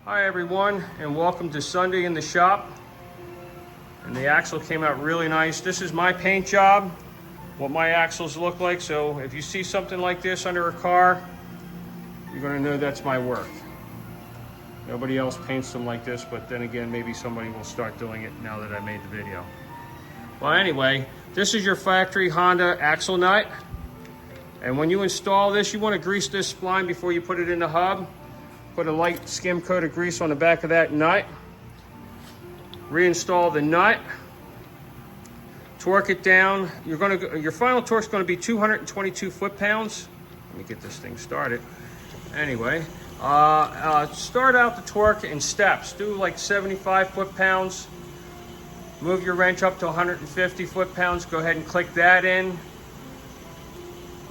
Hi everyone, and welcome to Sunday in the shop. And the axle came out really nice. This is my paint job, what my axles look like. So if you see something like this under a car, you're gonna know that's my work. Nobody else paints them like this, but then again, maybe somebody will start doing it now that I made the video. Well, anyway, this is your factory Honda axle nut. And when you install this, you wanna grease this spline before you put it in the hub. Put a light skim coat of grease on the back of that nut. Reinstall the nut. Torque it down. Your final torque is going to be 222 foot-pounds. Let me get this thing started. Anyway, start out the torque in steps. Do like 75 foot-pounds. Move your wrench up to 150 foot-pounds. Go ahead and click that in.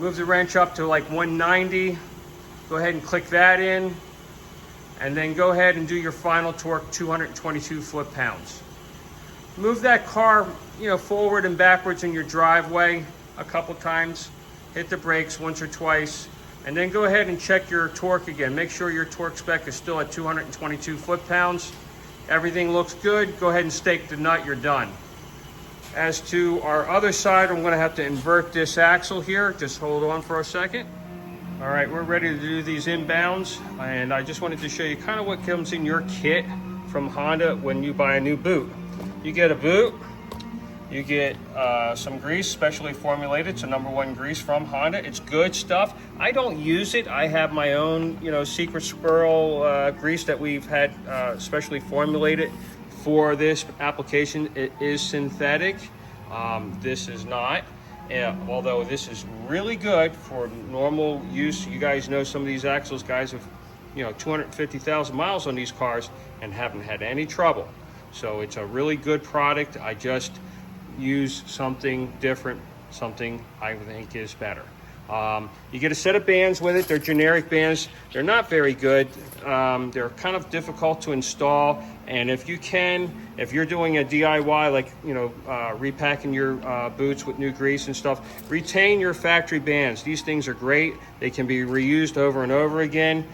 Move the wrench up to like 190. Go ahead and click that in. And then go ahead and do your final torque, 222 foot-pounds. Move that car, forward and backwards in your driveway a couple times. Hit the brakes once or twice, and then go ahead and check your torque again. Make sure your torque spec is still at 222 foot-pounds. Everything looks good. Go ahead and stake the nut. You're done. As to our other side, I'm going to have to invert this axle here. Just hold on for a second. All right, we're ready to do these inbounds, and I just wanted to show you kind of what comes in your kit from Honda when you buy a new boot. You get a boot, you get some grease, specially formulated. It's a #1 grease from Honda. It's good stuff. I don't use it. I have my own, Secret Squirrel grease that we've had specially formulated for this application. It is synthetic. This is not. Although this is really good for normal use. You guys know some of these axles, guys have 250,000 miles on these cars and haven't had any trouble. So it's a really good product. I just use something different, something I think is better. You get a set of bands with it. They're generic bands. They're not very good. They're kind of difficult to install. And if you're doing a DIY, like, repacking your boots with new grease and stuff, retain your factory bands. These things are great. They can be reused over and over again.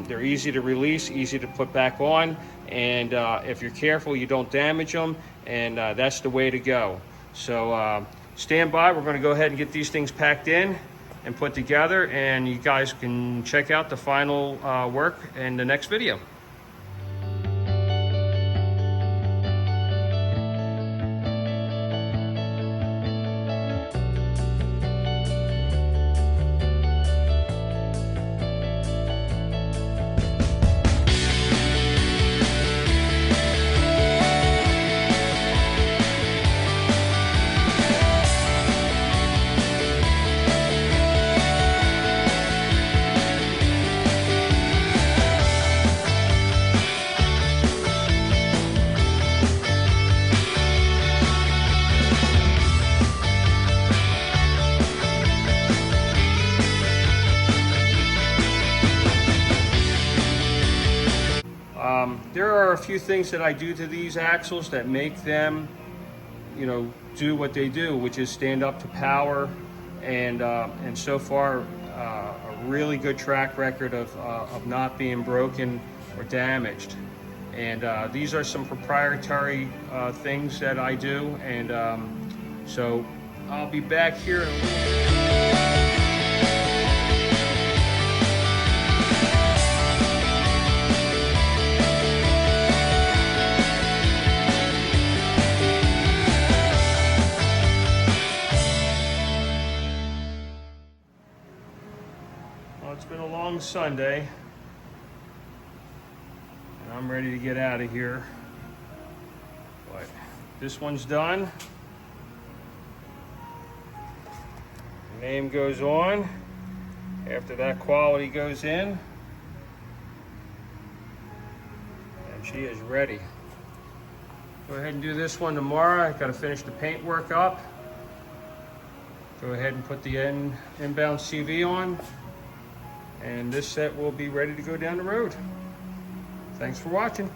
They're easy to release, easy to put back on. And if you're careful, you don't damage them. And that's the way to go. So stand by. We're going to go ahead and get these things packed in and put together, and you guys can check out the final work in the next video. There are a few things that I do to these axles that make them, do what they do, which is stand up to power, and so far a really good track record of not being broken or damaged. And these are some proprietary things that I do, and so I'll be back here in a little bit. It's been a long Sunday, and I'm ready to get out of here. But this one's done. The name goes on. After that, quality goes in. And she is ready. Go ahead and do this one tomorrow. I've got to finish the paint work up. Go ahead and put the inbound CV on. And this set will be ready to go down the road. Thanks for watching.